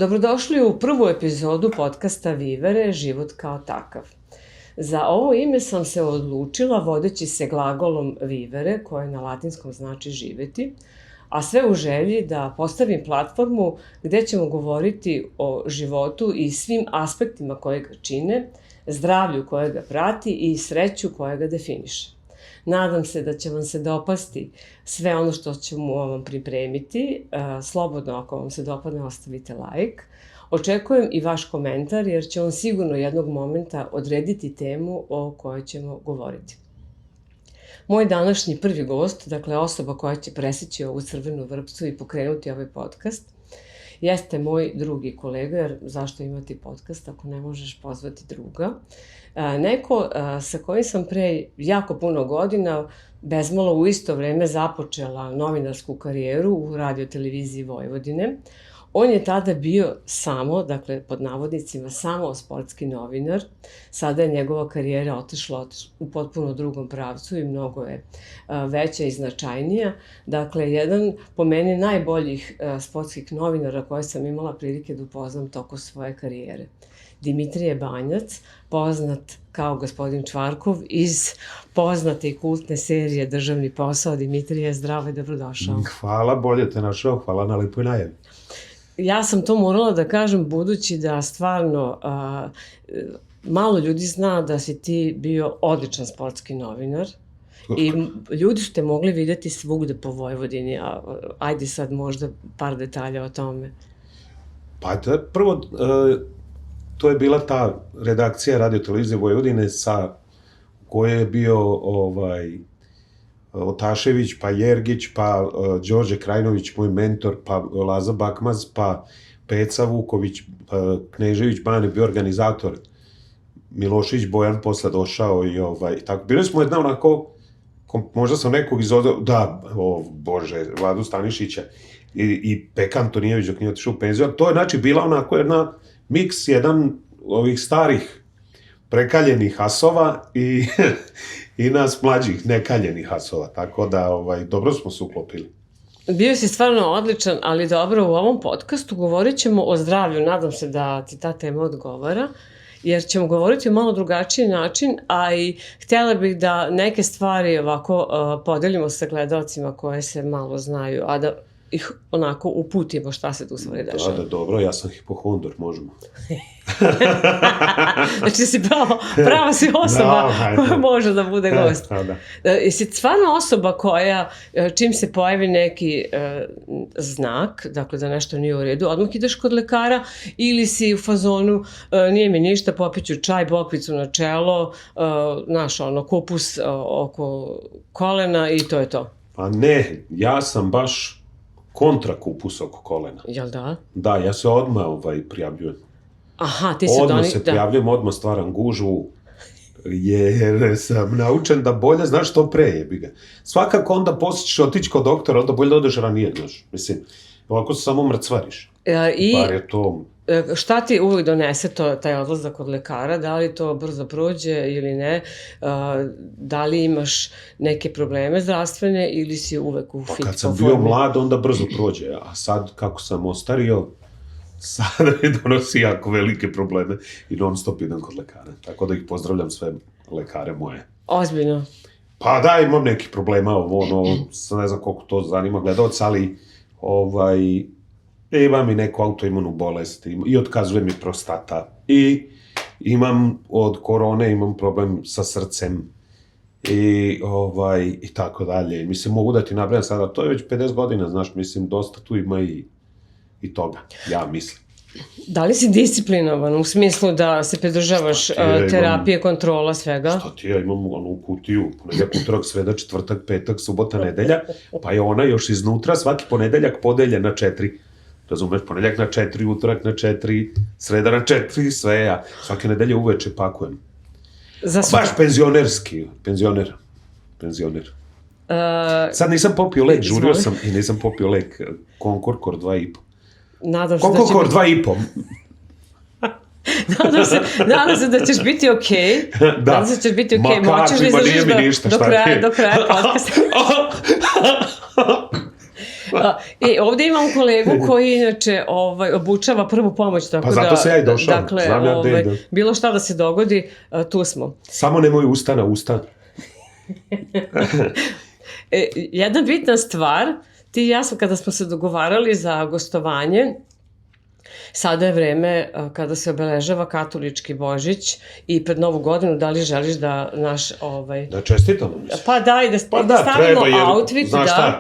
Dobrodošli u prvu epizodu podcasta Vivere, život kao takav. Za ovo ime sam se odlučila vodeći se glagolom vivere, koje na latinskom znači živeti, a sve u želji da postavim platformu gde ćemo govoriti o životu i svim aspektima koje ga čine, zdravlju koje ga prati i sreću koja ga definiše. Nadam se da će vam se dopasti sve ono što ćemo vam pripremiti. Slobodno, ako vam se dopadne, ostavite like. Očekujem i vaš komentar, jer će on sigurno jednog momenta odrediti temu o kojoj ćemo govoriti. Moj današnji prvi gost, dakle osoba koja će preseći ovu crvenu vrpcu i pokrenuti ovaj podcast, jeste moj drugi kolega, jer zašto imati podcast ako ne možeš pozvati druga. Neko sa kojim sam pre jako puno godina, bezmalo u isto vreme započela novinarsku karijeru u radioteleviziji Vojvodine. On je tada bio samo, dakle pod navodnicima, samo sportski novinar. Sada je njegova karijera otišla u potpuno drugom pravcu i mnogo je veća i značajnija. Dakle, jedan po meni najboljih sportskih novinara koje sam imala prilike da upoznam tokom svoje karijere. Dimitrije Banjac, poznat kao gospodin Čvarkov iz poznate i kultne serije Državni posao. Dimitrije, zdravo i dobrodošao. Hvala, bolje te našao, hvala na lepoj najavi. Ja sam to morala da kažem budući da stvarno malo ljudi zna da si ti bio odličan sportski novinar i ljudi su te mogli vidjeti svugde po Vojvodini, a ajde sad možda par detalja o tome. Pa prvo, to je bila ta redakcija radiotelevizije Vojvodine u kojoj je bio Otašević, pa Jergić, pa Đorđe Krajinović, moj mentor, pa Laza Bakmaz, pa Peca Vuković, pa Knežević Bane bio organizator, Milošić Bojan posle došao i tako. Bili smo jedna onako, možda sam nekog Bože, Vladu Stanišića i Peka Antonijević dok nije otišao u penziju, to je znači bila onako jedna miks, jedan ovih starih prekaljenih asova i nas mlađih nekaljenih asova, tako da dobro smo se uklopili. Bio si stvarno odličan, ali dobro, u ovom podcastu govorit ćemo o zdravlju, nadam se da ti ta tema odgovara, jer ćemo govoriti o malo drugačiji način, a i htjela bih da neke stvari ovako podelimo sa gledalcima koje se malo znaju, a da ih onako uputimo šta se tu stvari dešava. Da, dobro, ja sam hipohondor, možemo. Znači si prava si osoba koja može da bude gost. Jesi stvarno osoba koja, čim se pojavi neki znak, dakle da nešto nije u redu, odmah ideš kod lekara, ili si u fazonu, nije mi ništa, popiću čaj, bokvicu na čelo, kupus oko kolena i to je to? Pa ne, ja sam baš kontra kupus oko kolena. Jel da? Da, ja se odmah prijavljujem. Aha, ti se odmah se prijavljujem, odmah stvaram gužvu, jer sam naučen da bolje znaš što pre jebi ga. Svakako onda posle ćeš otići kod doktora, onda bolje da odeš ranije, znaš. Mislim, ovako se samo mrcvariš. Bar je to... Šta ti uvijek donese taj odlazak kod lekara? Da li to brzo prođe ili ne? Da li imaš neke probleme zdravstvene ili si uvek u fit formi? Kad sam bio mlad, onda brzo prođe, a sad kako sam ostario, sad mi donosi jako velike probleme i non stop idem kod lekara. Tako da ih pozdravljam sve lekare moje. Ozbiljno? Pa da, imam nekih problema, ne znam koliko to zanima gledalca, ali imam i neku autoimunu bolest i otkazuje mi prostata i imam od korone, imam problem sa srcem i tako dalje. Mislim, mogu da ti nabrajam sada, to je već 50 godina, znaš, mislim, dosta tu ima i toga, ja mislim. Da li si disciplinovan u smislu da se pridržavaš terapije, kontrola, svega? Šta ti, ja imam u kutiju, ponedeljak, utorak, sreda, četvrtak, petak, subota, nedelja, pa je ona još iznutra svaki ponedeljak podelja na 4. Razumeš, ponedeljak na 4, utorak na 4, sreda na 4, sve ja. Svake nedelje uveče pakujem. Baš penzionerski, penzioner. Sad nisam popio lek, žurio sam i nisam popio lek. Concord 2,5. Concord 2,5. Nadam se da ćeš biti okej. Nadam se da ćeš biti okej. Moćeš li izdržiš do kraja podcasta? Ovde imam kolegu koji inače obučava prvu pomoć, tako Pa zato sam ja i došao, dakle, znam ja gde idem. bilo šta da se dogodi, tu smo. Samo nemoj usta na usta. Jedna bitna stvar, ti i ja smo kada smo se dogovarali za gostovanje, sada je vreme kada se obeležava katolički Božić i pred Novu godinu, da li želiš da naš... Da čestitamo. Pa daj, da stavimo outfit. Znaš šta,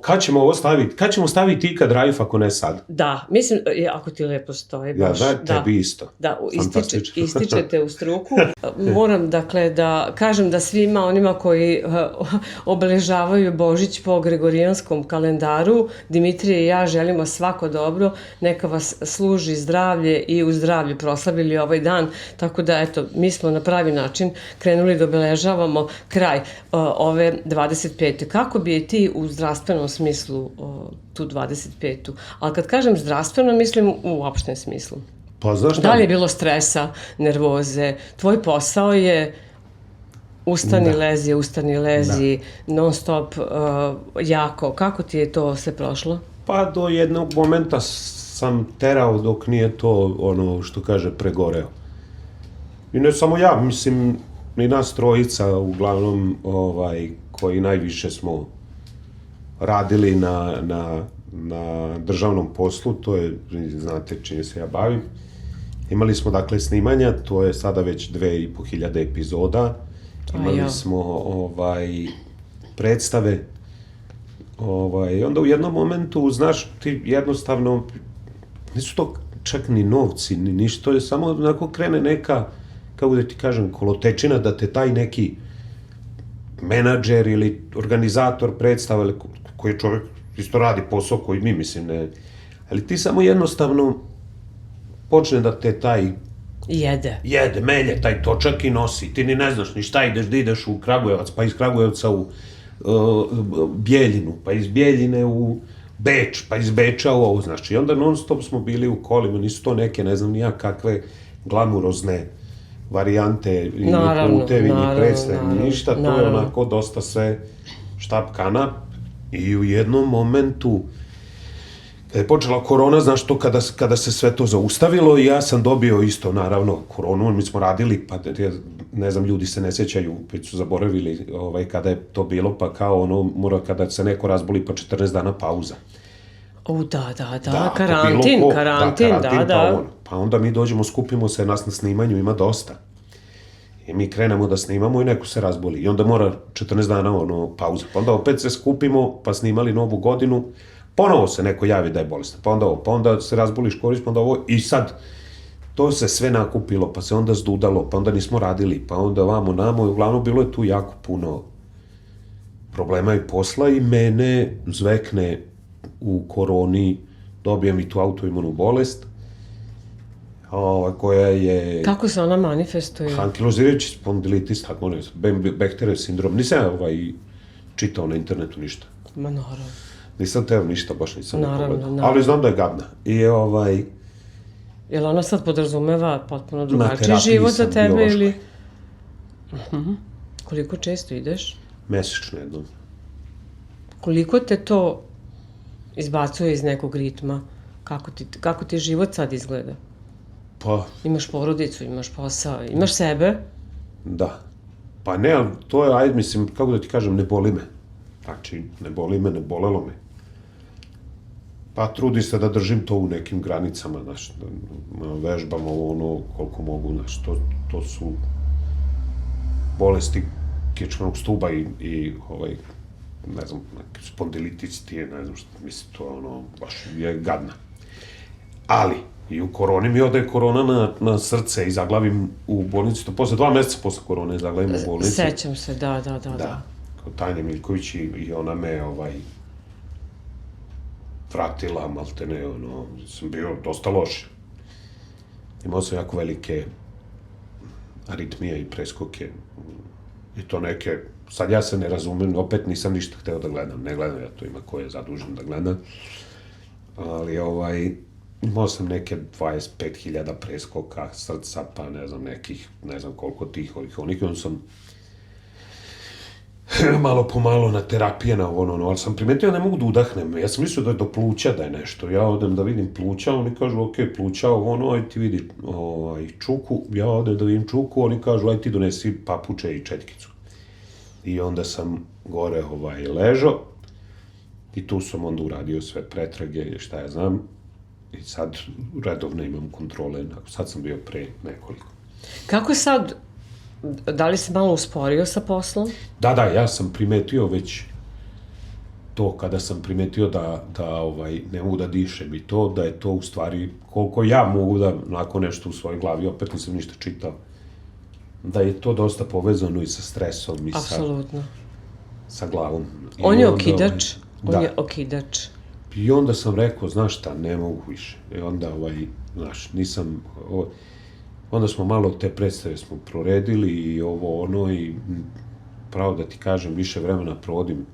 kad ćemo ovo staviti? Kad ćemo staviti ikad Raif ako ne sad? Da, mislim, ako ti lepo stoji. Baš, ja, tebi isto. Da, ističete u struku. Moram, dakle, da kažem da svima onima koji obeležavaju Božić po gregorijanskom kalendaru, Dimitrije i ja želimo svako dobro, neka vas služi zdravlje i u zdravlju proslavili ovaj dan, tako da eto, mi smo na pravi način krenuli da obeležavamo kraj ove 25. Kako bi ti u zdravstvenom smislu tu 25. Ali kad kažem zdravstveno, mislim u opštem smislu. Pa znaš Da li je bilo stresa, nervoze? Tvoj posao je ustani, lezi, non stop, jako. Kako ti je to sve prošlo? Pa do jednog momenta sam terao dok nije to ono što kaže pregoreo. I ne samo ja, mislim i nas trojica uglavnom koji najviše smo radili na državnom poslu, to je, znate čime se ja bavim. Imali smo dakle snimanja, to je sada već 2500 epizoda. Imali smo predstave. Onda u jednom momentu, znaš, ti jednostavno, nisu to čak ni novci, ni ništa, to je samo onako krene neka, kako da ti kažem, kolotečina da te taj neki menadžer ili organizator predstava, koji čovjek isto radi posao koji mi, mislim, ne, ali ti samo jednostavno počne da te taj jede, melje, taj točak i nosi, ti ni ne znaš ni šta ideš, da ideš u Kragujevac, pa iz Kragujevca u Bijeljinu, pa iz Bijeljine u Beč, pa iz Beča u ovo, znači, i onda non stop smo bili u kolima, nisu to neke, ne znam nija kakve glamurozne varijante, ni putevi, ni predstave, ni ništa, to je onako dosta sve štap kanap i u jednom momentu kada je počela korona, znaš to, kada se sve to zaustavilo i ja sam dobio isto, naravno, koronu, mi smo radili, pa ne znam, ljudi se ne sjećaju, već su zaboravili kada je to bilo, pa kao ono, mora kada se neko razboli, pa 14 dana pauza. Da, karantin, da. Pa onda mi dođemo, skupimo se, nas na snimanju ima dosta. I mi krenemo da snimamo i neko se razboli. I onda mora 14 dana pauza. Pa onda opet se skupimo, pa snimali Novu godinu, ponovo se neko javi da je bolestan, pa onda se razboliš koriš, pa onda ovo, i sad to se sve nakupilo, pa se onda zdudalo, pa onda nismo radili, pa onda vamo namo, i uglavnom bilo je tu jako puno problema i posla i mene zvekne u koroni, dobijem i tu autoimunu bolest, koja je... Kako se ona manifestuje? Ankilozirajući spondilitis, tako ne, Bechterov sindrom, nisam čitao na internetu ništa. Ma naravno. Nisam teo ništa, baš nisam naravno. Ali znam da je gadna. I Jel ona sad podrazumeva potpuno drugačiji život za tebe ili... Koliko često ideš? Mesečno jednom. Koliko te to izbacuje iz nekog ritma? Kako ti život sad izgleda? Pa... Imaš porodicu, imaš posao, imaš sebe? Da. Pa ne, ali to je, ajde, mislim, kako da ti kažem, ne boli me. Znači, ne boli me, ne bolelo me. Pa trudim se da držim to u nekim granicama, znaš, da vežbamo ono koliko mogu, znaš, to su bolesti kičmenog stuba i ne znam, spondilitis ti je, ne znam što, mislim, to ono, baš je gadna. Ali, i u koroni mi ode korona na srce i zaglavim u bolnici, to posle 2 meseca posle korone zaglavim u bolnici. Sećam se, da. Kao Tanja Miljković i ona me, vratila, maltene, sam bio dosta loš. Imao sam jako velike aritmije i preskoke. I to neke, sad ja se ne razumem, opet nisam ništa hteo da gledam. Ne gledam ja to, ima ko je zadužen da gleda. Ali, imao sam neke 25.000 preskoka srca, pa ne znam, nekih, ne znam koliko tih, onih, onda sam malo po malo na terapije, na ono, ali sam primetio da ne mogu da udahnem. Ja sam mislio da je do pluća da je nešto. Ja odem da vidim pluća, oni kažu, ok, pluća, ono, aj ti vidi čuku. Ja odem da vidim čuku, oni kažu, aj ti donesi papuče i četkicu. I onda sam gore ležao i tu sam onda uradio sve pretrage, šta ja znam. I sad redovno imam kontrole, sad sam bio pre nekoliko. Kako je sad, da li si malo usporio sa poslom? Da, ja sam primetio već to, kada sam primetio da ne mogu da dišem i to, da je to u stvari, koliko ja mogu da nakon nešto u svojoj glavi, opet nisam ništa čitao, da je to dosta povezano i sa stresom i sa glavom. On je okidač. On je okidač. I onda sam rekao, znaš šta, ne mogu više. I onda, znaš, nisam... Onda smo malo te predstave smo proredili i i pravo da ti kažem, više vremena provodim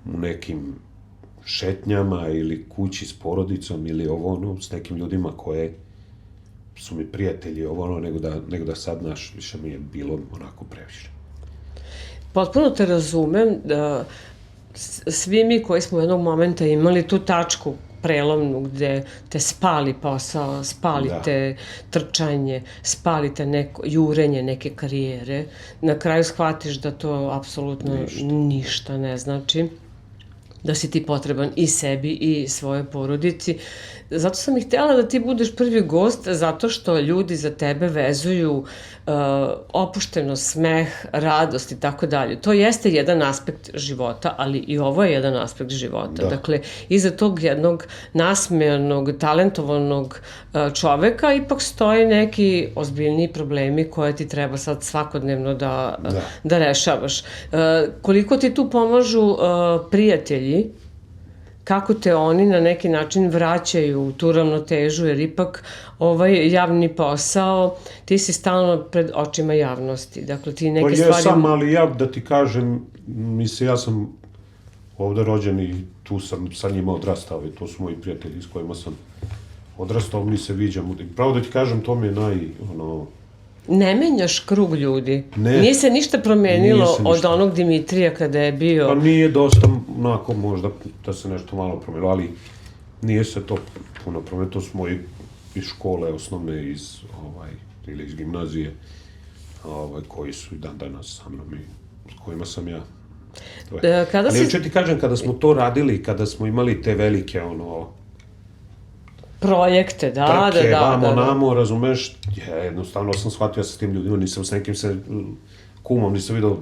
u nekim šetnjama ili kući s porodicom ili s nekim ljudima koje su mi prijatelji, nego da sad, znaš, više mi je bilo onako previše. Potpuno te razumem da svi mi koji smo u jednog momenta imali tu tačku prelomnu gde te spali posao, spali te trčanje, spali te neko jurenje neke karijere, na kraju shvatiš da to apsolutno ništa ne znači, da si ti potreban i sebi i svojoj porodici. Zato sam i htjela da ti budeš prvi gost, zato što ljudi za tebe vezuju opuštenost, smeh, radost i tako dalje. To jeste jedan aspekt života, ali i ovo je jedan aspekt života. Dakle, iza tog jednog nasmejanog, talentovanog čoveka ipak stoje neki ozbiljniji problemi koje ti treba sad svakodnevno da rešavaš. Koliko ti tu pomažu prijatelji, kako te oni na neki način vraćaju u tu ravnotežu, jer ipak ovaj javni posao, ti si stalno pred očima javnosti. Dakle, ti neke stvari... Pa jesam, ali ja da ti kažem, mislim, ja sam ovde rođen i tu sam sa njima odrastao i to su moji prijatelji s kojima sam odrastao, mi se viđamo. Pravo da ti kažem, to mi je Ne menjaš krug ljudi. Nije se ništa promenilo od onog Dimitrija kada je bio... Pa nije dosta, onako, možda da se nešto malo promenilo, ali nije se to puno promenilo. To su moji iz škole osnovne, ili iz gimnazije, koji su i dan danas sa mnom i s kojima sam ja. Ali hoću ti kažem, kada smo to radili, kada smo imali te velike, projekte, trke, vamo, namo, razumeš, jednostavno sam shvatio sa tim ljudima, nisam s nekim kumom, nisam vidio,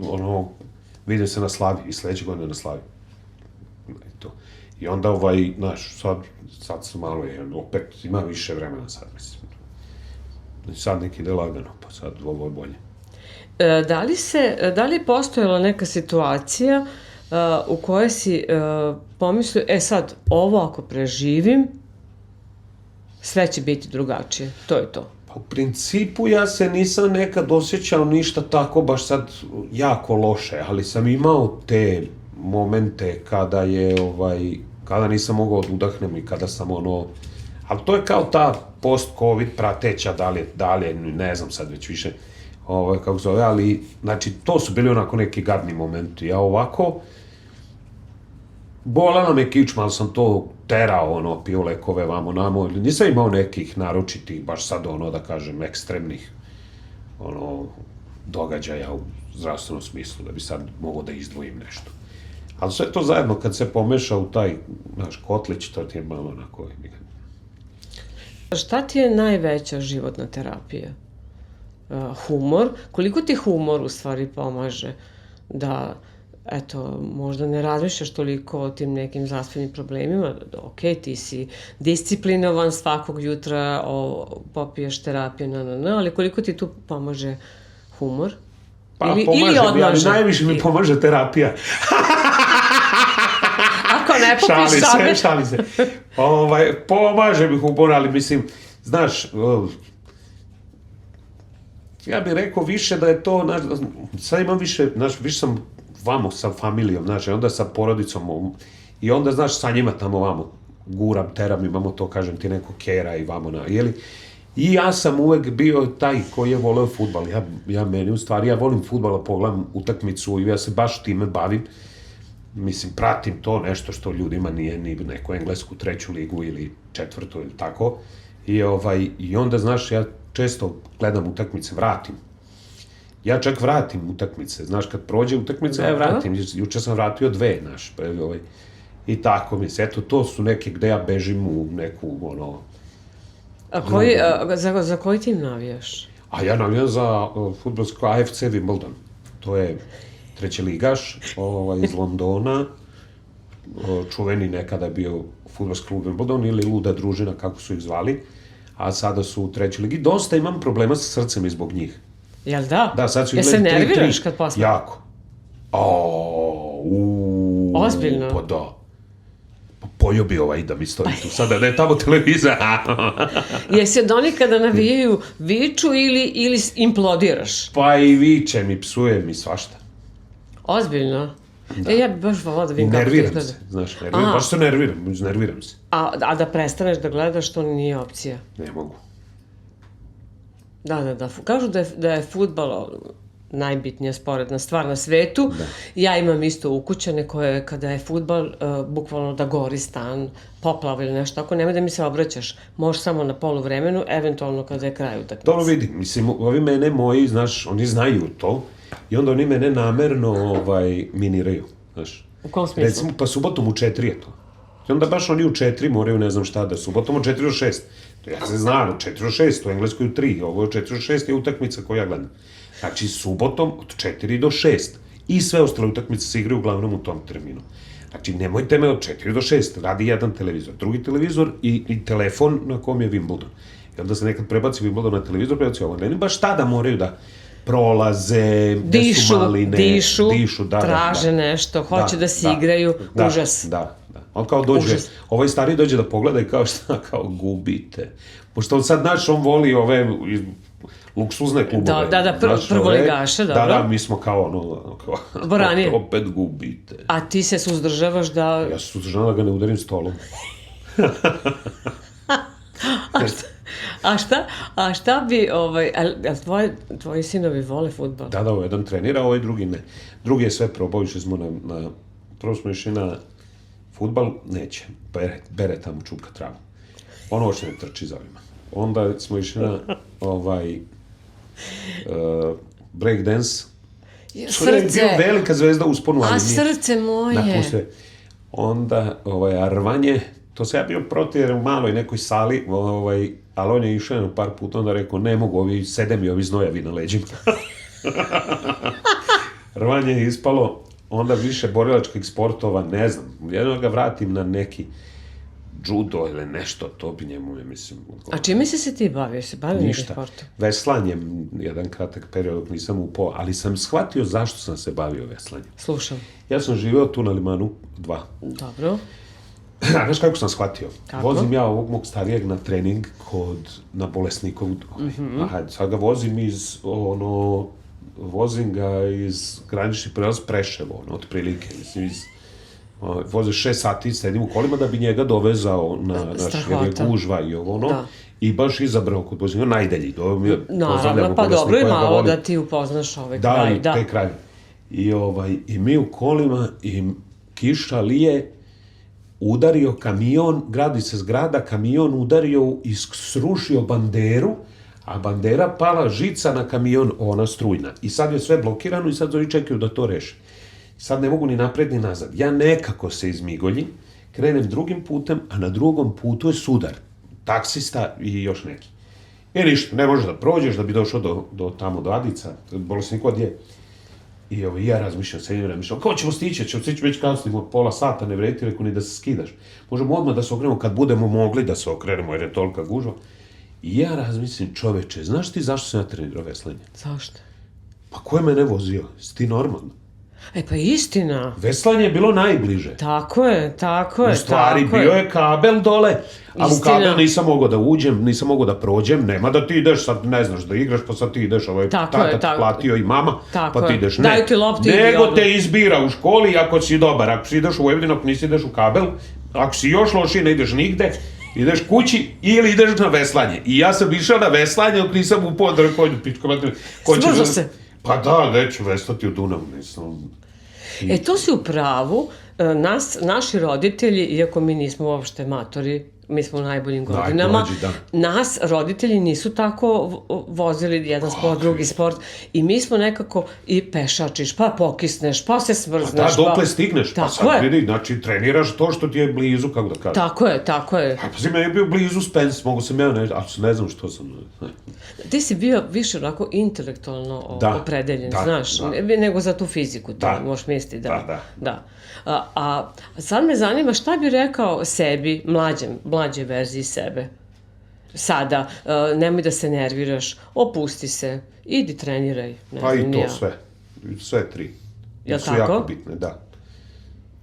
vidim se na slavi i sledeće godine na slavi. I onda, znaš, sad sam malo, opet ima više vremena sad, mislim. Sad neki ide lagano, pa sad ovo je bolje. Da li je postojala neka situacija u kojoj si pomislio, sad, ovo ako preživim, sve će biti drugačije, to je to. Pa u principu ja se nisam nekad osjećao ništa tako baš sad jako loše, ali sam imao te momente kada nisam mogao da udahnem i kada sam ali to je kao ta post-covid prateća, da li je, ne znam sad već više, kako zove, ali, znači, to su bili onako neki gadni momenti. Ja ovako, bolala me kičma, ali sam to terao, pio lekove vamo namo, nisam imao nekih naročitih, baš sad da kažem, ekstremnih, događaja u zdravstvenom smislu, da bi sad mogao da izdvojim nešto. Ali sve to zajedno, kad se pomeša u taj, naš kotlić, to ti je malo onako... Šta ti je najveća životna terapija? Humor? Koliko ti humor u stvari pomaže da, eto, možda ne razmišljaš toliko o tim nekim zdravstvenim problemima, ok, ti si disciplinovan svakog jutra, popiješ terapiju, ali koliko ti tu pomaže humor? Pa pomaže mi, ali najviše mi pomaže terapija. Ako ne popiš šali se. Pomaže mi humor, ali mislim, znaš, ja bih rekao više da je to, sad imam više, znaš, više sam vamo sa familijom, znaš, i onda sa porodicom, i onda, znaš, sa njima tamo vamo, guram, teram, imamo to, kažem ti, neko kera i vamo, jeli, I ja sam uvek bio taj koji je voleo fudbal. Ja volim fudbala, pogledam utakmicu i ja se baš time bavim. Mislim, pratim to nešto što ljudima nije ni neku englesku treću ligu ili četvrtu ili tako. I onda, znaš, ja često gledam utakmice, vratim. Ja čak vratim utakmice, znaš, kad prođe utakmica, ja vratim. Juče sam vratio 2, znaš, i tako, mislim, eto, to su neke gde ja bežim u neku, Za koji tim navijaš? A ja navijam za fudbalsko AFC Wimbledon. To je treći ligaš iz Londona, čuveni nekada bio fudbalski klub Wimbledon ili Luda družina, kako su ih zvali, a sada su u trećoj ligi. Dosta imam problema sa srcem i zbog njih. Jel da? Da, sad su igrali 3-3. Jel se nerviraš kad posle? Jako. Ozbiljno? Pa da. Pojio bi da mi stoji tu sada, da je tamo televizor. Jesi od onih kada navijaju viču ili implodiraš? Pa i vičem i psujem i svašta. Ozbiljno? Da. Ja bi baš volao da vidim kako to izgleda. Znaš, baš se nerviram se. A da prestaneš da gledaš, to nije opcija? Ne mogu. Da. Kažu da je fudbal najbitnija sporedna stvar na svetu. Da. Ja imam isto ukućane koje, kada je fudbal, bukvalno da gori stan, poplava ili nešto tako, nemoj da mi se obraćaš. Možeš samo na poluvremenu, eventualno kada je kraj utakmice. To vidim. Mislim, ovi mene moji, znaš, oni znaju to i onda oni mene namerno miniraju, znaš. U kom smislu? Recimo, pa subotom u 4 je to. I onda baš oni u 4 moraju ne znam šta da, subotom u 4 do 6. To ja se znam, u 4 do 6, u Engleskoj u 3, ovo je u 4 do 6 je utakmica koju ja gledam. Znači, subotom od 4 do 6. I sve ostale utakmice se igraju uglavnom u tom terminu. Znači, nemojte me od 4 do 6, radi jedan televizor, drugi televizor i telefon na kom je Wimbledon. I onda se nekad prebaci Wimbledon na televizor, prebaci ovo. Ne baš tada moraju da prolaze, dišu, traže nešto, hoće da se igraju, užas. Da. On kao dođe, ovaj stari dođe da pogleda i kao šta, kao gubite. Pošto on sad, znaš, on voli ove luksuzne klubove. Da, prvoligaše, dobro. Da, mi smo kao Boranije. Opet gubite. A ti se suzdržavaš da... Ja se suzdržavam da ga ne udarim stolom. A šta bi, tvoji sinovi vole fudbal? Da, jedan trenira, ovaj drugi ne. Drugi je sve probao, išli smo prvo smo išli na fudbal, neće, bere tamo čupka travu. Ono hoće ne trči za ovima. Onda smo išli na breakdance. Srce! Je bio velika zvezda u usponu, ali nije. A srce moje! Onda rvanje, to se ja bio protiv jer u maloj nekoj sali, ali on je išao par puta, onda rekao, ne mogu, sede mi ovi znojavi na leđima. Rvanje je ispalo, onda više borilačkih sportova, ne znam, jedno ga vratim na neki judo ili nešto, to bi njemu, mislim... A čime si se ti bavio? Se bavio nekim sportom? Veslanjem, jedan kratak period dok nisam upao, ali sam shvatio zašto sam se bavio veslanjem. Slušam. Ja sam živeo tu na Limanu 2. Dobro. Znaš kako sam shvatio? Kako? Vozim ja ovog mog starijeg na trening na bolesnikovu. Sad ga vozim vozim ga iz graničnih prelaz Preševo, otprilike, mislim, voze 6 sati, sedim u kolima da bi njega dovezao jer je gužva i i baš izabrao kod Božnjega najdalji. Naravno, pa dobro je malo da ti upoznaš ovaj kraj. Da, taj kraj. I mi u kolima i kiša lije, udario kamion, gradi se zgrada, kamion udario i srušio banderu, a bandera pala žica na kamion, ona strujna. I sad je sve blokirano i sad oni čekaju da to reše. Sad ne mogu ni napred ni nazad. Ja nekako se izmigoljim, krenem drugim putem, a na drugom putu je sudar. Taksista i još neki. Ništa, ne možeš da prođeš da bi došao tamo do Adica, bolesnik odje. I ja razmišljam, kao ćemo stići već kasnimo pola sata, ne vredi, rekao ni da se skidaš. Možemo odmah da se okrenemo kad budemo mogli da se okrenemo jer je tolika gužva. I ja razmislim, čoveče, znaš ti zašto sam ja trenirao veslanje? Zašto? Pa ko je mene vozio? Si ti normalno? Pa istina. Veslanje je bilo najbliže. Tako je. U stvari, bio je kabel dole, a u kabel nisam mogao da uđem, nisam mogao da prođem, nema da ti ideš, sad ne znaš da igraš, pa sad ti ideš, tata ti platio i mama, pa ti ideš, ne. Daju ti loptu i nego te izbira u školi ako si dobar, ako si ideš u Vojvodinu, ako nisi ideš u kabel, ako si još lošiji, ne ideš nigde, ideš kući ili ideš na veslanje. I ja sam išao na veslanje, dok nisam upao da rekonju pička materina. Smrzao se? Pa da, neću veslati u Dunavu, nisam... To si u pravu. Naši roditelji, iako mi nismo uopšte matori, mi smo u najboljim godinama, Najmlađi, da. nas roditelji nisu tako vozili jedan sport, drugi sport i mi smo nekako i pešačiš, pa pokisneš, pa se smrzneš. Da, dokle stigneš, pa Tako sad je. vidi, znači treniraš to što ti je blizu, kako da kažem. Tako je. A pa si meni bio blizu Spence, mogu sam ja ali ne znam što sam... Ti si bio više onako intelektualno opredeljen, znaš, nego za tu fiziku, to možeš misliti, da. A sad me zanima šta bi rekao sebi, mlađoj verziji sebe. Sada, nemoj da se nerviraš, opusti se, idi treniraj. Pa i to sve tri. Jel' su tako? jako bitne, da.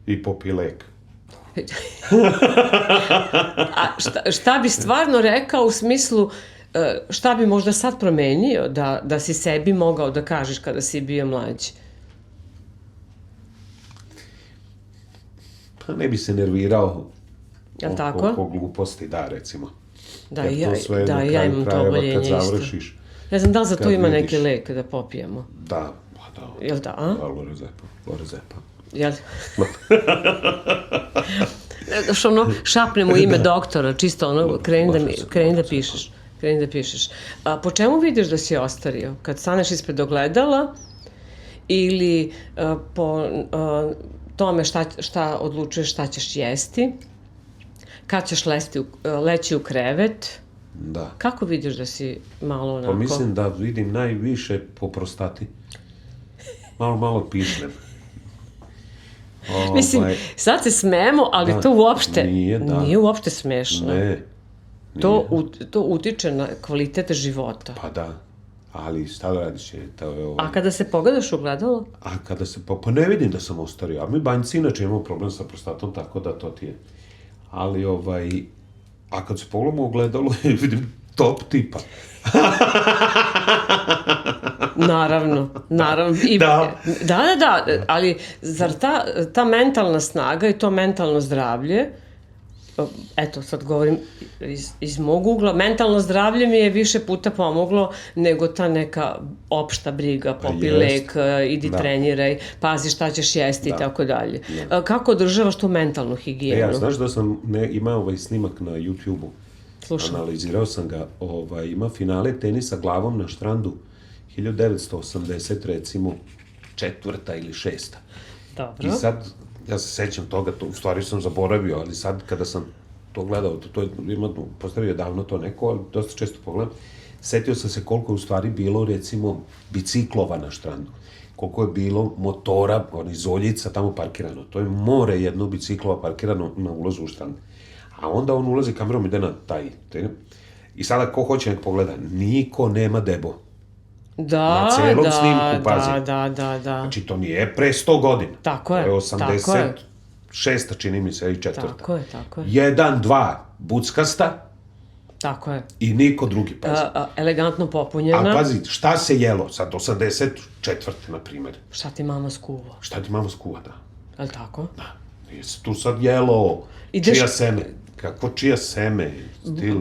I popi lek. A šta bi stvarno rekao u smislu, šta bi možda sad promenio da si sebi mogao da kažeš kada si bio mlađi? Pa ne bi se nervirao oko gluposti, da, recimo. Da, i ja imam to oboljenje isto. Završiš, ne znam da li za to ima neki lek da popijemo. Da, pa da. Jel da, a? Lorezepa. Jel? Što šapnem u ime doktora, čisto kreni da pišeš. A po čemu vidiš da si ostario? Kad staneš ispred ogledala ili po tome šta odlučuješ šta ćeš jesti, kad ćeš leći u krevet? Da. Kako vidiš da si malo onako... Pa mislim da vidim najviše po prostati. Malo pišnem. Mislim, sad se smemo, ali to uopšte nije uopšte smešno. Ne. To utiče na kvalitet života. Pa da, ali šta da radiš? A kada se pogledaš u ogledalo? Pa ne vidim da sam ostario. A mi banjci inače imamo problem sa prostatom, tako da to ti je. Ali a kad se pogledamo u ogledalo, vidim top tipa. Naravno. Da, ali zar ta mentalna snaga i to mentalno zdravlje, eto, sad govorim iz mog ugla, mentalno zdravlje mi je više puta pomoglo nego ta neka opšta briga, popi lek, idi treniraj, pazi šta ćeš jesti i tako dalje. Kako održavaš tu mentalnu higijenu? Znaš da sam imao snimak na YouTube-u, analizirao sam ga, ima finale tenisa glavom na štrandu 1980, recimo, 4. ili 6. Dobro. I sad, ja se sećam toga, u stvari sam zaboravio, ali sad kada sam to gledao, postavio davno to neko, ali dosta često pogledam, setio sam se koliko je u stvari bilo, recimo, biciklova na štrandu, koliko je bilo motora, izoljica tamo parkirano. To je more jedno biciklova parkirano na ulazu u štrand. A onda on ulazi kamerom, ide na taj. I sada ko hoće nek pogleda, niko nema debo. Na celom snimku, pazi. Da. Znači, to nije pre 100 godina. Tako je. To je 86. čini mi se, i 4. Tako je. 1, 2, buckasta. Tako je. I niko drugi, pazi. Elegantno popunjena. A pazi, šta se jelo? Sad, 84. na primjer. Šta ti mama skuva? Da. Je li tako? Da. Nije se tu sad jelo čija seme. Kako čija seme? Stil.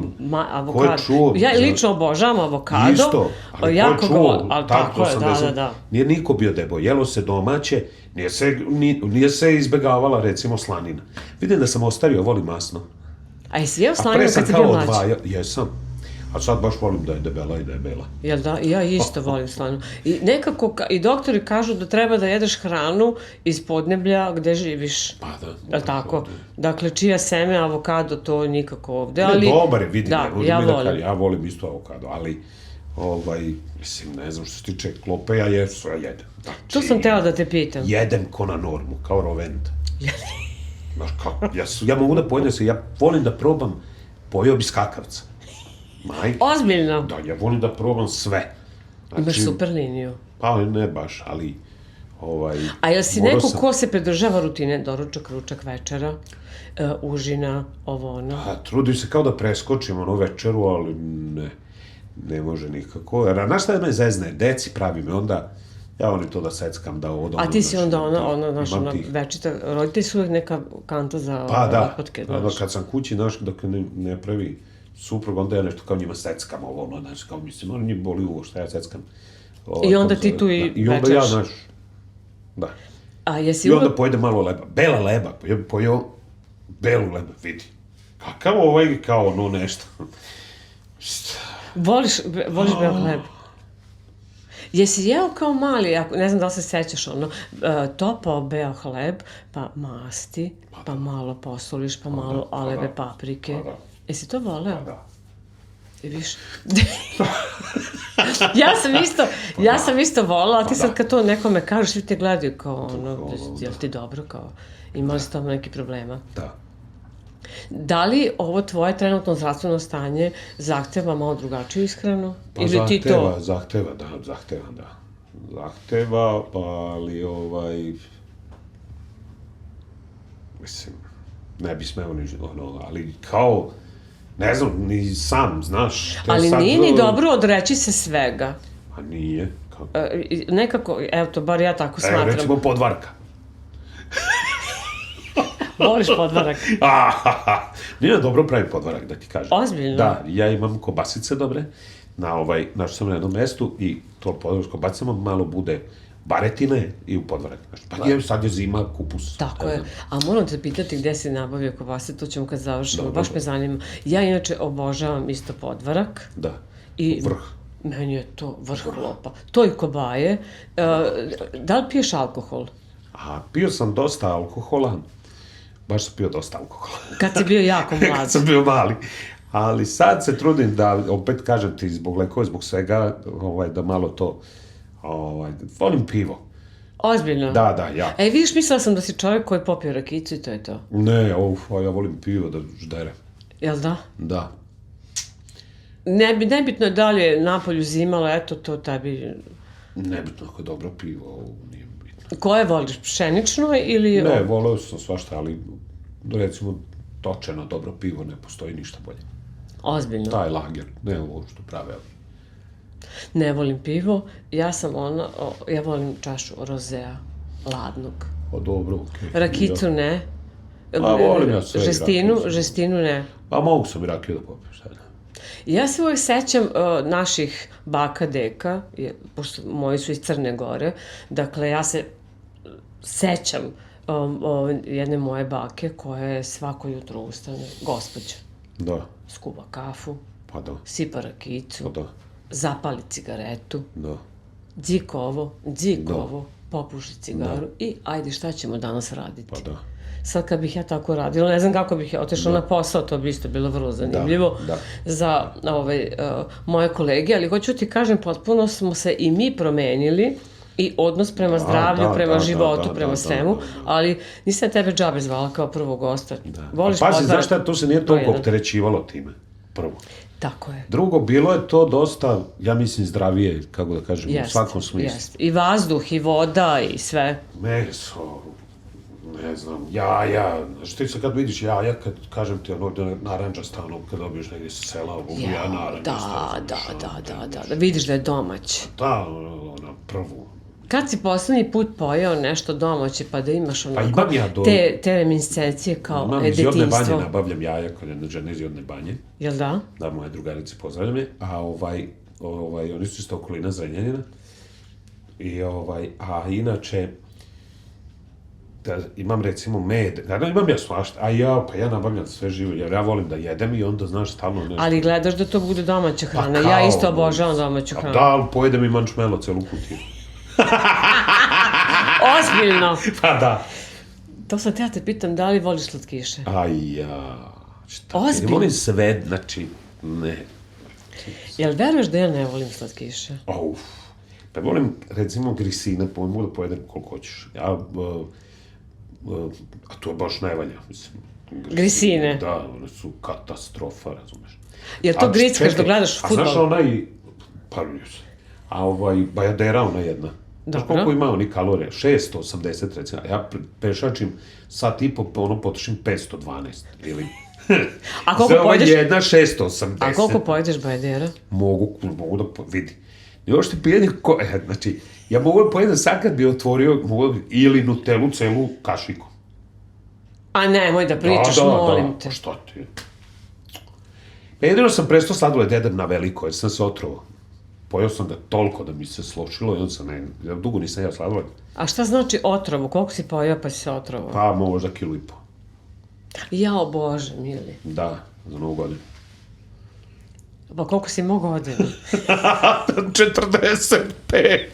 Avokado. Ko je čuo? Ja lično obožavam avokado. Isto. Ali ko je čuo? Tako je, da. Nije niko bio debo. Jelo se domaće. Nije se izbegavala, recimo, slanina. Vidim da sam ostario, volim masno. A jesi jeo slaninu kad si bio mlađi? Jesam. A sad baš volim da je debela i da je bela. Jel da? Ja isto volim slaninu. I nekako, i doktori kažu da treba da jedeš hranu iz podneblja gde živiš. Pa da. Jel tako? Dakle, čija seme, avokado, to nikako ovde. Ne, dobar je, vidim. Da, ja volim. Ja volim isto avokado, ali, mislim, ne znam što se tiče klope, ja jedem. To sam tela da te pitam. Jedem ko na normu, kao rovent. Znaš kako, ja mogu da pojedem se, ja volim da probam, pojeo bi skakavca. Ozbiljno? Da, ja volim da probam sve. Imaš super liniju. Pa ne baš, ali... A jel si neko ko se pridržava rutine, doručak, ručak, večera, užina, ovo ono? Pa, trudim se kao da preskočim večeru, ali ne može nikako. Znaš šta me zezne? Deci pravi me, onda Ja volim to da seckam, da ovo... A ti si onda znaš, večita, roditelji su uvijek neka kanta za otpatke, znaš. Pa da, kad sam kući, znaš, dok ne pravi suprug, onda ja nešto kao njima seckam ovo, znaš, kao mislim, oni njih boli uvo, šta ja seckam. I onda ti tu i večeš. I onda ja, znaš, da. I onda pojede malo leba. Bela leba, pojeo belu leba, vidi. Kakav kao nešto. Voliš beo hleb? Jesi jeo kao mali, ne znam da li se sećaš topao beo hleb, pa masti, pa malo posoliš, pa malo aleve paprike. Jesi to voleo? Pa da. I viš? Ja sam isto volila, a ti sad kad to nekome kažeš, svi te gledaju kao jel ti dobro, kao imali s tom neki problema? Da. Da li ovo tvoje trenutno zdravstveno stanje zahteva malo drugačiju ishranu? Pa zahteva, da. Zahteva, ali mislim, ne bi smeo ni ali kao, ne znam, ni sam, znaš. Ali nije ni dobro odreći se svega. A nije. Nekako, evo to, bar ja tako smatram. Recimo podvarka. Voliš podvarak? Nije dobro pravi podvarak, da ti kažem. Ozbiljno? Da, ja imam kobasice dobre, našao sam na jednom mestu i to podvarak s kobasicama malo bude baretine i u podvarak. Pa sad je zima, kupus. Tako je. A moram te pitati gde si nabavio kobasice, to ćemo kad završimo, baš me zanima. Ja inače obožavam isto podvarak. Da, vrh. Meni je to vrh lopa. To i kobaje. Da li piješ alkohol? Pio sam dosta alkohola. Baš sam pio dosta alkohola. Kad si bio jako mlad. Kad sam bio mali. Ali sad se trudim da, opet kažem ti, zbog lekova, zbog svega, da malo to, volim pivo. Ozbiljno? Da, ja. Vidiš, mislila sam da si čovjek koji popio rakicu i to je to. Ne, ja volim pivo da ždere. Jel da? Da. Nebitno je da li je napolju zimalo, eto to tebi... Nebitno ako je dobro pivo, nije bitno. Koje voliš, pšenično ili... Ne, voleo sam svašta, ali recimo točeno dobro pivo ne postoji ništa bolje. Ozbiljno? Taj lager, ne ovo što prave. Ne volim pivo, ja volim čašu rozea, ladnog. Dobro, okej. Rakicu ne. Volim ja sve žestinu ne. Mogu sam i rakiju da popijem, šta ne. Ja se uvijek sećam naših baka, deka, pošto moji su iz Crne Gore, dakle ja se sećam jedne moje bake koja je svako jutro ustane, gospođa. Da. Skuva kafu, pa da. Sipa rakicu, pa da. Zapali cigaretu, da. Dzik ovo, popuši cigaru i ajde šta ćemo danas raditi. Pa da. Sad kad bih ja tako radila, ne znam kako bih ja otišla na posao, to bi isto bilo vrlo zanimljivo za moje kolege, ali hoću ti kažem, potpuno smo se i mi promenili i odnos prema zdravlju, prema životu, prema svemu, ali nisam tebe džabe zvala kao prvog gosta. Voliš podvarak? Pazi, znaš šta, to se nije toliko opterećivalo time, prvo. Tako je. Drugo, bilo je to dosta, ja mislim, zdravije, kako da kažem, u svakom smislu. Jest. I vazduh, i voda, i sve. Meso, ne znam, jaja, znaš ti sad kad vidiš jaja, kad kažem ti naranđasta, kad dobiješ negdje sa sela, ja naranđasta. Da, vidiš da je domać. Da, prvu. Kad si poslednji put pojeo nešto domaće, pa da imaš onako te reminiscencije kao detinjstvo? Imam iz Jodne banje, nabavljam jaja kod jedne žene iz Jodne banje. Jel da? Da, moje drugarice pozdravljam je, a oni su isto okolina Zrenjanina. A inače, imam recimo med, imam ja svašta, pa ja nabavljam sve živo, jer ja volim da jedem i onda znaš stalno nešto. Ali gledaš da to bude domaća hrana, ja isto obožavam domaću hranu. Da, ali pojedem i mančmelo celu kutiju. Ozbiljno? Pa da. To sad ja te pitam, da li voliš slatkiše? Šta? Ozbiljno? Volim sve, znači, ne. Jel veruješ da ja ne volim slatkiše? Pa volim, recimo, grisine, mogu da pojedem koliko hoćeš. A to baš ne valja, mislim. Grisine? Da, one su katastrofa, razumeš. Jel to grickaš da gledaš fudbal? A znaš onaj, bajadera ona jedna. Znaš koliko ima oni kalorije? 680 recimo. Ja pešačim sat i po, potrošim 512. Ili... A koliko pojedeš? Za jedna 680. A koliko pojedeš bajadera? Mogu da vidi. Još ti pijedim, znači, Ja mogu pojedem sad kad bi otvorio ili Nutellu celu kašiku. A nemoj da pričaš, molim te. Pa što ti? Jedino sam prestao sladoled jedem na veliko, jer sam se otrovao. Pojao sam ga toliko da mi se slošilo i onda sam, dugo nisam jeo sladoled. A šta znači otrovu? Koliko si pojao pa si se otrovao? Pa možda 1,5 kila. Jao Bože, mili. Da, za Novu godinu. Pa koliko si mogao godina? 45.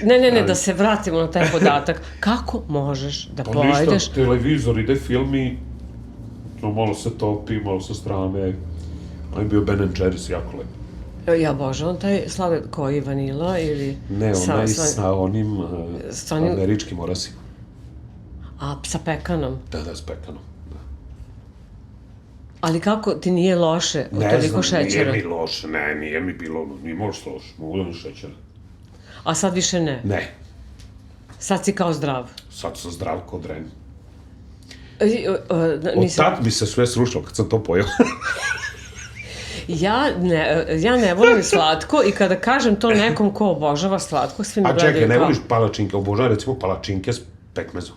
Ne, da se vratimo na taj podatak. Kako možeš da pojedeš? Pa ništa, televizor, ide film i malo se topi, malo sa strane. On je bio Ben & Jerry's, jako lepo. Ja Bože, on taj sladoled koji, vanila ili... Ne, onaj sa onim američkim orasima. A, sa pekanom? Da, s pekanom, da. Ali kako ti nije loše od toliko šećera? Nije mi loše, nije mi bilo, nije možda loše, mogu da mi šećera. A sad više ne? Ne. Sad si kao zdrav? Sad sam zdrav kod dren. Od tad mi se sve srušilo kad sam to pojao. Ja ne volim slatko i kada kažem to nekom ko obožava slatko, svi mi gledaju kao... A čekaj, ne voliš palačinke, obožavam recimo palačinke s pekmezom.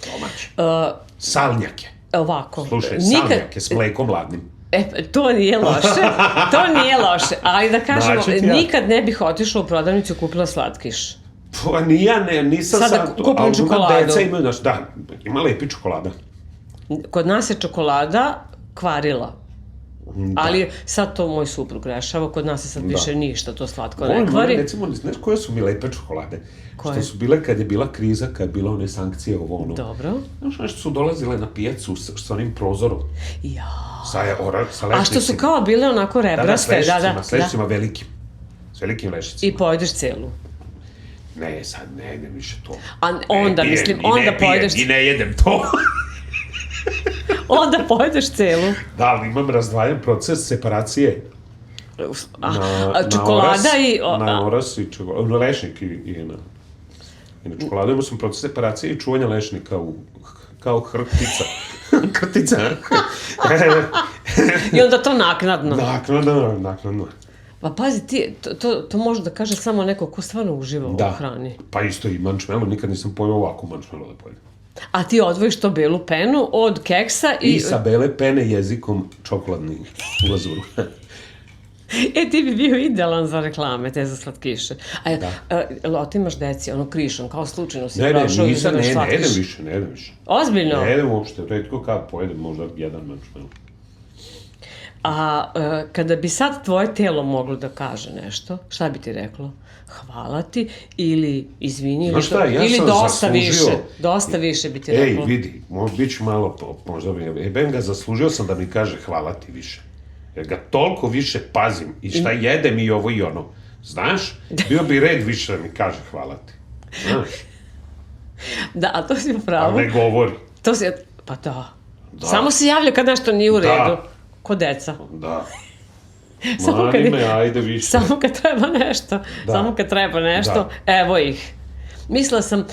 Domaće. Salnjake. Ovako. Slušaj, salnjake s mlekom ladnim. To nije loše, ali da kažemo, nikad ne bih otišla u prodavnicu i kupila slatkiš. Pa nisam sad... Sada kupim čokoladu. Deca imaju, da, ima lepi čokolada. Kod nas je čokolada kvarila. Da. Ali sad to moj suprug rešava, kod nas je sad više ništa, to slatko ne kvari. Recimo, znaš koje su mi lepe čokolade? Koje? Što su bile kad je bila kriza, kad je bila one sankcije ovo ono. Dobro. Znaš, nešto su dolazile na pijacu s onim prozorom. Jao. Sa lešnicima. A što su kao bile onako rebraste, s lešnicima velikim. S velikim lešnicima. I pojedeš celu. Ne, sad ne jedem više to. A onda, onda pojedeš... I ne jedem to. Onda pojedeš celu. Da, ali imam razdvajan proces separacije. Čokolada i... Na oras i čokolada, na lešnik i na čokoladu imao sam proces separacije i čuvanja lešnika kao hrtica. Krtica. I onda to naknadno. Naknadno. Pa pazi ti, to može da kaže samo neko ko stvarno uživa u hrani. Pa isto i mančmelo, nikad nisam pojao ovako mančmelo da pojedem. A ti odvojiš to belu penu od keksa i... I sa bele pene jezikom čokoladni glazuru. Ti bi bio idealan za reklame, te za slatkiše. A otimaš deci, ono krišom, kao slučajno si prošao i uzmeš slatkiš. Ne jedem više. Ozbiljno? Ne jedem uopšte, retko kad pojedem, možda jedan mančmelo. A kada bi sad tvoje telo moglo da kaže nešto, šta bi ti reklo? Hvala ti ili izvini ili dosta više bi ti reklo. Vidi, bit ću malo, možda ben ga zaslužio sam da mi kaže hvala ti više. Jer ga toliko više pazim i šta jedem i ovo i ono. Znaš, bio bi red više da mi kaže hvala ti. Znaš. Da, a to si upravo. A ne govori. Pa da. Samo se javlja kad nešto nije u redu. Ko deca. Da. Mani me, ajde više. Samo kad treba nešto, evo ih. Mislila sam,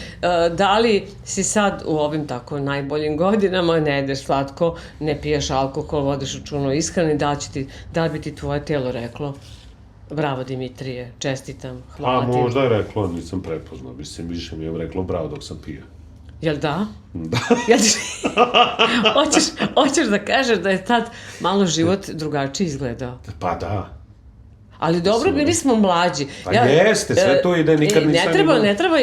da li si sad u ovim tako najboljim godinama, ne jedeš slatko, ne piješ alkohol, vodiš računa o ishrani, da li bi ti tvoje telo reklo, bravo Dimitrije, čestitam, hvala ti. A možda je reklo, nisam prepoznao, mislim, više mi je reklo bravo dok sam pio. Jel da? Da. Hoćeš da kažeš da je tad malo život drugačije izgledao? Pa da. Ali dobro, bili smo mlađi. Pa jeste, sve to ide, nikad nisam imao. Ne treba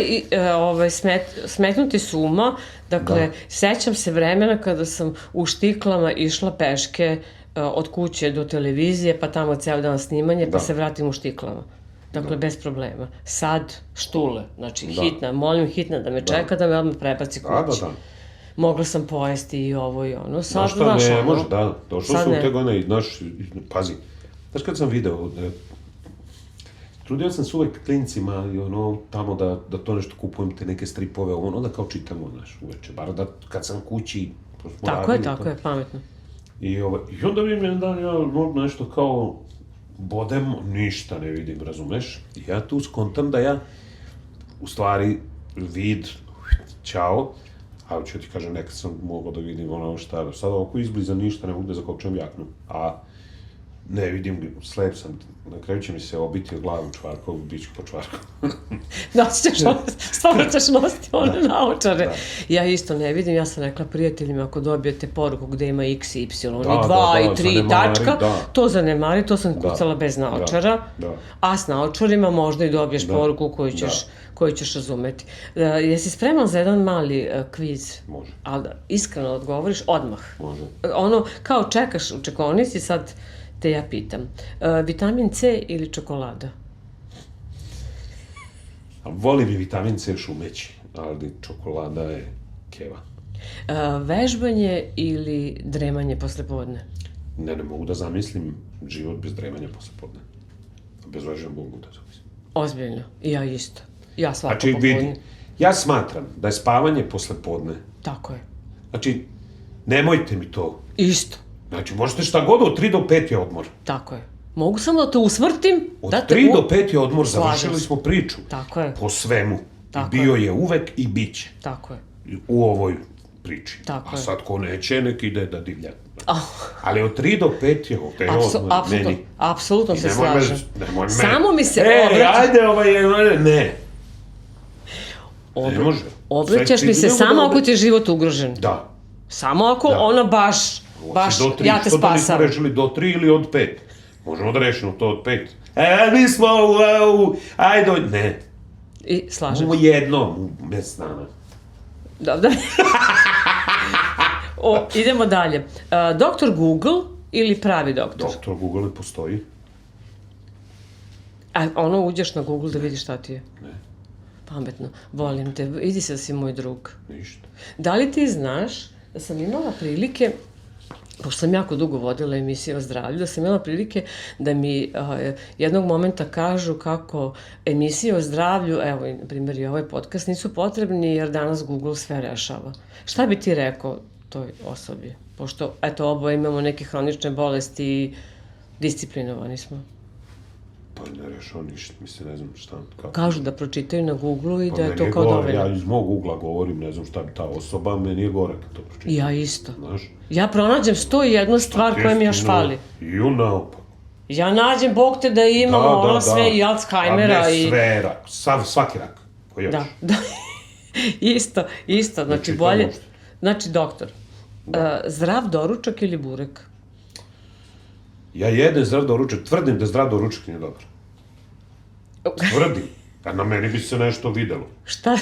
smetnuti s uma. Dakle, sećam se vremena kada sam u štiklama išla peške od kuće do televizije, pa tamo ceo dan snimanje, pa se vratim u štiklama. Dakle, bez problema. Sad, štule, znači hitna, molim hitna da me čeka, da me odmah prebaci kući. Mogla sam pojesti i ovo i ono. Sad, znaš, ne može, da. Došlo sam u te godine i, znaš, pazi. Znaš, kad sam video, trudio sam se uvek klincima i ono, tamo da to nešto kupujem, te neke stripove, ono, da kao čitamo, znaš, uveče, bar da kad sam kući... Tako je, pametno. I onda vidim jedan dan, ja nešto kao bodem, ništa ne vidim, razumeš? I ja tu skontam da ja, u stvari, vid, ćao, a ću ti kažem, nekad sam mogao da vidim ono šta, sad ovako izbliza ništa, ne mogu da zakočem jaknu, a Ne vidim, slep sam, na kraju će mi se obiti o glavu čvarkov, bit ću po čvarku. Stvarno ćeš nositi one naočare. Da. Ja isto ne vidim, ja sam rekla prijateljima, ako dobijete poruku gde ima x, y, i 2 i 3 tačka, to zanemari, to sam kucala bez naočara, a s naočarima možda i dobiješ poruku koju ćeš razumeti. Jesi spreman za jedan mali kviz? Može. Ali da iskreno odgovoriš odmah. Može. Ono, kao čekaš u čekonici, sad te ja pitam. Vitamin C ili čokolada? Volim i vitamin C šumeći, ali čokolada je keva. Vežbanje ili dremanje posle podne? Ne mogu da zamislim život bez dremanja posle podne. Bez vežbanja mogu da zamislim. Ozbiljno, i ja isto. Ja svako Znači, popodne. vidi, ja smatram da je spavanje posle podne. Tako je. Znači, nemojte mi to. Isto. Znači, možete šta god, od 3 do 5 je odmor. Tako je. Mogu samo da te usvrtim. Od 3 do 5 je odmor, završili smo priču. Tako je. Po svemu. Tako Bio je uvek i bit će. Tako je. U ovoj priči. Tako A je. sad ko neće, nek ide da divlja. Ali od 3 do 5 je ovde odmor meni. Apsolutno se slažem. Nemoj me. Samo mi se ne. Ne može. Obraćaš mi se samo ako ti je život ugrožen. Da. Samo ako ona baš, ja te Što da nismo spasavam. rešili do 3 ili od 5? Možemo da rešimo to od 5. Mi smo ajde, ne. I slažem U se. jednom, u mesec dana. Dobro. Idemo dalje. Doktor Google ili pravi doktor? Doktor Google ne postoji. A ono uđeš na Google da vidiš šta ti je? Ne. Pametno. Volim te. Idi se da si moj drug. Ništa. Da li ti znaš da sam imala prilike, pošto sam jako dugo vodila emisiju o zdravlju, da sam imala prilike da mi jednog momenta kažu kako emisije o zdravlju, evo, na primjer i ovaj podcast, nisu potrebni jer danas Google sve rešava. Šta bi ti rekao toj osobi? Pošto, eto, oboje imamo neke hronične bolesti i disciplinovani smo. Pa ne rešao ništa, mislim, ne znam šta. Kažu da pročitaju na Google i da je to meni kao gore, dovoljno. Ja iz mog ugla govorim, ne znam šta bi ta osoba, meni je gore kad to pročitam. Ja isto. Znaš? Ja pronađem 101 stvar koja mi još fali. You know. Ja nađem, Bog te da imamo sve i Alzheimera i... A ne sve rak, svaki rak koji još. Da. Isto, znači bolje... Znači, doktor, zdrav doručak ili burek? Ja jedem zdrav doručak, tvrdim da zdrav doručak nije dobar. Tvrdim, a na meni bi se nešto videlo. Šta?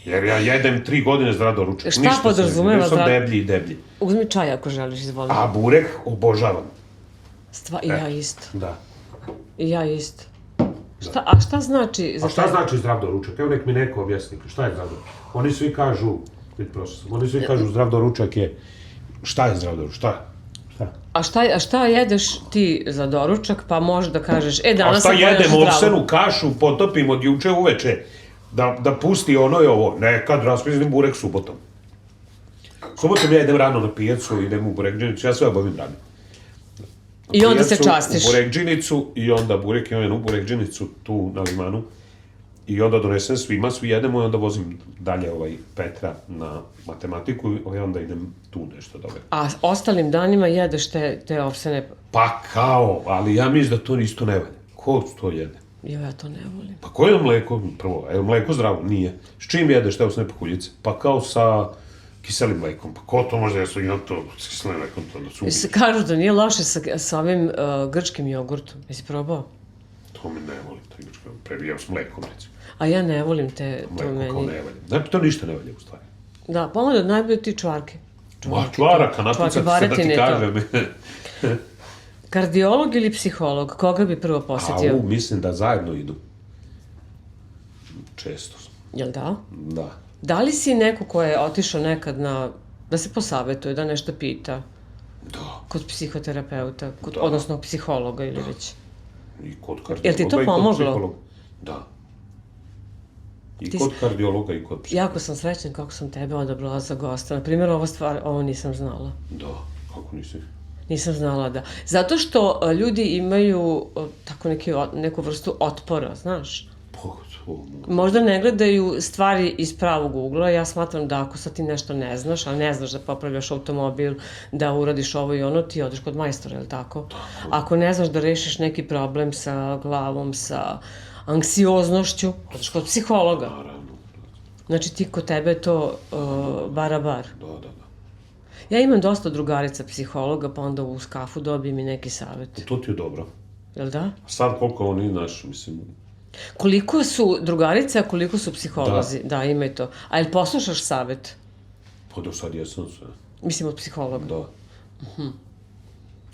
Jer ja jedem 3 godine zdrav doručak. Šta podrazumeva zdrav? Nisam deblji i deblji. Uzmi čaj ako želiš, izvoli. A burek obožavam. I ja isto. Da. I ja isto. A šta znači... A šta znači zdrav doručak? Evo nek mi neko objasni. Šta je zdrav doručak? Oni svi kažu, zdrav doručak je... Šta je zdrav doručak? Šta? A šta jedeš ti za doručak, pa možeš da kažeš, danas sam pojela jedem zdravo. ovsenu kašu, potopim od juče uveče, da pusti ono i ovo. Nekad raspiznim burek subotom. Subotom ja idem rano na pijacu, idem u burekdžinicu, ja sve obavim rano. I onda se častiš. U burekdžinicu i onda burek imam jednu burekdžinicu tu na limanu. I onda donesem svima, svi jedemo i onda vozim dalje Petra na matematiku i onda idem tu nešto da obavim. A ostalim danima jedeš te ovsene... Pa kao, ali ja mislim da to isto ne valja. Ko to jede? Ja to ne volim. Pa koje je mleko, prvo, je mleko zdravo? Nije. S čim jedeš te osne pahuljice? Pa kao sa kiselim mlekom. Pa ko to može da imam to s kiselim mlekom? To da su ubije. Kažu da nije loše sa ovim grčkim jogurtom. Jesi probao? To mi ne volim, taj grčki jogurt. Prebijam s mlekom, recimo. A ja ne volim to meni. Mleko kao ne valja. To ništa ne valja, u stvari. Da, pomoći da najbolje ti čvarke. Čvara, kanapica, se da ti kažem. Kardiolog ili psiholog? Koga bi prvo posjetio? Mislim da zajedno idu. Često. Jel da? Da. Da li si neko ko je otišao nekad da se posavetuje, da nešto pita? Da. Kod psihoterapeuta, odnosno psihologa ili već? I kod kardiologa. Jel ti to pomoglo? Da. I kod kardiologa i kod psihologa. Jako sam srećna kako sam tebe odabrala za gosta. Naprimjer, ovo nisam znala. Da, kako nisi? Nisam znala da. Zato što ljudi imaju tako neku vrstu otpora, znaš? Možda ne gledaju stvari iz pravog ugla. Ja smatram da ako sad ti nešto ne znaš, a ne znaš da popravljaš automobil, da uradiš ovo i ono, ti odeš kod majstora, je li tako? Ako ne znaš da rešiš neki problem sa glavom, sa anksioznošću, odeš kod psihologa. Naravno. Znači ti kod tebe je to barabar. Da. Ja imam dosta drugarica psihologa, pa onda uz kafu dobijem i neki savjet. To ti je dobro. Jel da? Sad koliko oni, znaš, mislim... Koliko su drugarice, a koliko su psiholozi? Da, ima i to. A jel poslušaš savjet? Pa do sad jesam sve. Mislim od psihologa. Da.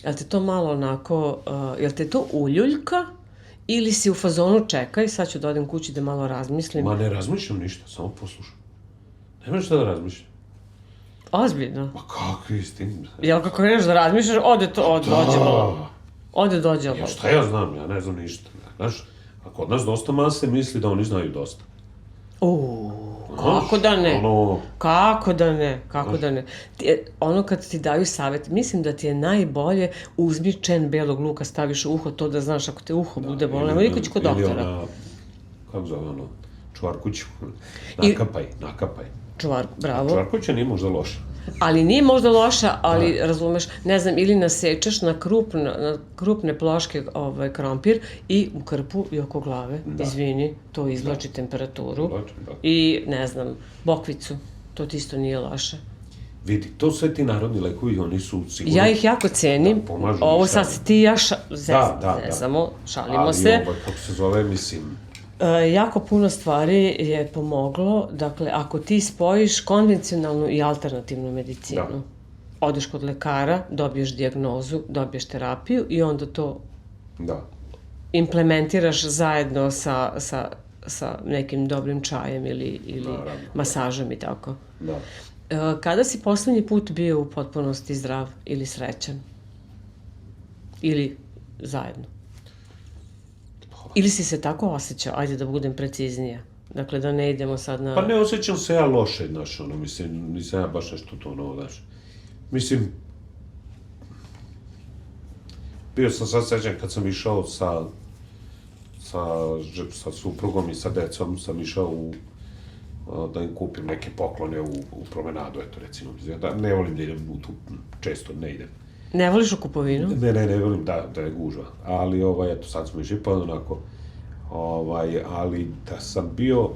Jel te to malo onako, jel te to uljuljka ili si u fazonu čekaj, sad ću da odem kući da malo razmislim? Ma ne razmišljam ništa, samo poslušam. Nema šta da razmišljam. Ozbiljno? Ma kakvi istin? Jel kako kreneš da razmišljaš, dođe malo. Ode dođe malo. Ja šta ja znam, ja ne znam ništa. Znaš, a kod nas dosta mase misli da oni znaju dosta. Kako da ne? Ono... Kako da ne? Kako da ne? Ono kad ti daju savjet, mislim da ti je najbolje uzmi čen belog luka, staviš u uho, to da znaš ako te uho bude bolno. Nema niko će kod doktora. Ili ona, kako zove ono, čvarkuću. Nakapaj. Bravo. Čvarkuća nije možda loša. Ali nije možda loša, ali razumeš, ne znam, ili nasečeš na krupne ploške krompir i u krpu i oko glave, izvini, to izvlači temperaturu. I, ne znam, bokvicu, to ti isto nije loše. Vidi, to sve ti narodni lekovi, oni su sigurno... Ja ih jako cenim, ovo sad se ti i ja zezamo, šalimo se. Ali kako se zove, mislim... Jako puno stvari je pomoglo, dakle, ako ti spojiš konvencionalnu i alternativnu medicinu, odeš kod lekara, dobiješ dijagnozu, dobiješ terapiju i onda to implementiraš zajedno sa nekim dobrim čajem ili masažom i tako. Kada si poslednji put bio u potpunosti zdrav ili srećan? Ili zajedno? Ili si se tako osjećao, ajde da budem preciznija, dakle da ne idemo sad na... Pa ne osjećam se ja loše, znaš, ono, mislim, nisam ja baš nešto to ono, znaš. Mislim, bio sam sad srećan kad sam išao sa suprugom i sa decom, sam išao da im kupim neke poklone u promenadu, eto, recimo. Ne volim da idem u tu, često ne idem. Ne voliš u kupovinu? Ne volim da je gužva, ali eto sad smo išli pa onako, ali da sam bio,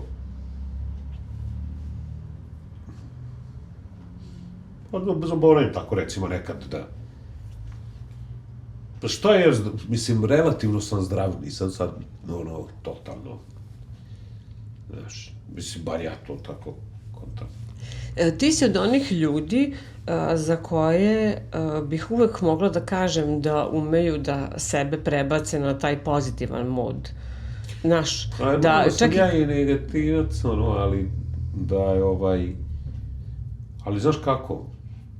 zaboravim tako recimo nekad da, što je, mislim, relativno sam zdrav, nisam sad, ono, totalno, znaš, mislim, bar ja to tako kontam. Ti si od onih ljudi za koje bih uvek mogla da kažem da umeju da sebe prebace na taj pozitivan mod. Znaš, da... Sam ja i negativac, ono, ali da je ali znaš kako?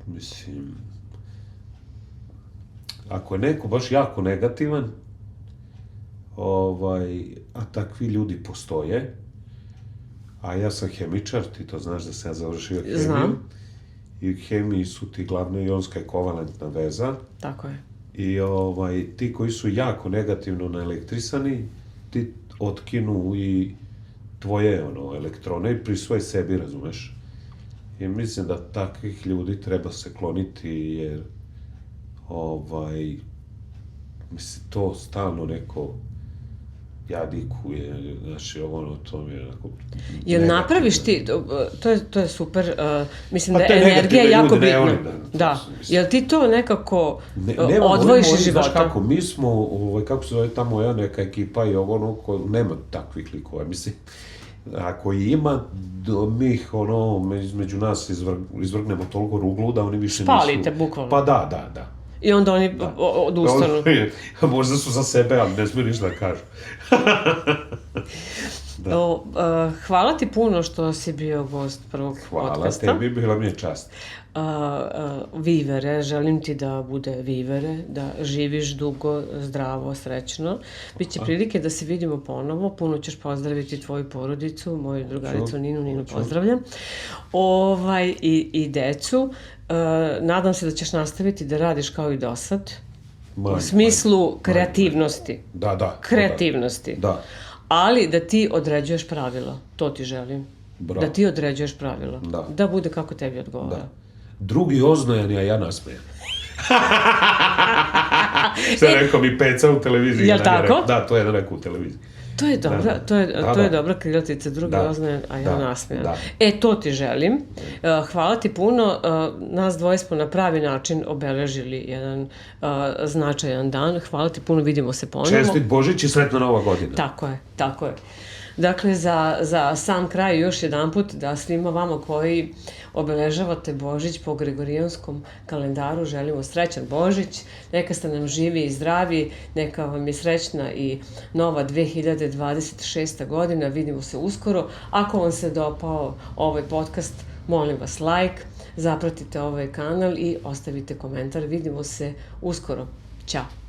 Mislim... Ako je neko baš jako negativan, a takvi ljudi postoje, a ja sam hemičar, ti to znaš da sam ja završio hemiju. Znam. I u hemiji su ti glavna ionska i kovalentna veza. Tako je. I ti koji su jako negativno naelektrisani, ti otkinu i tvoje elektrone i prisvoje sebi, razumeš? I mislim da takvih ljudi treba se kloniti, jer mislim, to stalno neko jadikuje, znači, to mi je onako... Jel napraviš ti, to je super, mislim da je energija jako bitna. Da, jel ti to nekako odvojiš iz života? Znaš kako, mi smo, kako se zove ta moja neka ekipa i nema takvih likova, mislim, ako i ima, mi ih, između nas izvrgnemo toliko ruglu da oni više nisu... Spalite, bukvalno. Pa da. I onda oni odustanu. Možda su za sebe, ali ne smiju ništa da kažu. Hvala ti puno što si bio gost prvog podcasta. Hvala tebi, bila mi je čast. Vivere, želim ti da bude vivere, da živiš dugo, zdravo, srećno. Biće prilike da se vidimo ponovo, puno ćeš pozdraviti tvoju porodicu, moju drugaricu Ninu pozdravljam, i decu. Nadam se da ćeš nastaviti da radiš kao i do sad, u smislu kreativnosti. Da. Kreativnosti. Da. ali da ti određuješ pravila, to ti želim. Bravo. Da ti određuješ pravila. Da. Da bude kako tebi odgovara. Da. Drugi oznojeni, a ja nasmejan. Šta rekao mi Peca u televiziji? Jel tako? Da, to je rekao u televiziji. To je dobra, Da. to je dobra krilatica, drugi oznajen, a ja nasmijan. To ti želim. Hvala ti puno. Nas dvoje smo na pravi način obeležili jedan značajan dan. Hvala ti puno, vidimo se ponovo. Čestit Božić i sretna Nova godina. Tako je. Dakle, za sam kraj još jedanput da svima vama koji obeležavate Božić po Gregorijanskom kalendaru želimo srećan Božić, neka ste nam živi i zdravi, neka vam je srećna i nova 2026. godina, vidimo se uskoro. Ako vam se dopao ovaj podcast, molim vas like, zapratite ovaj kanal i ostavite komentar, vidimo se uskoro. Ćao!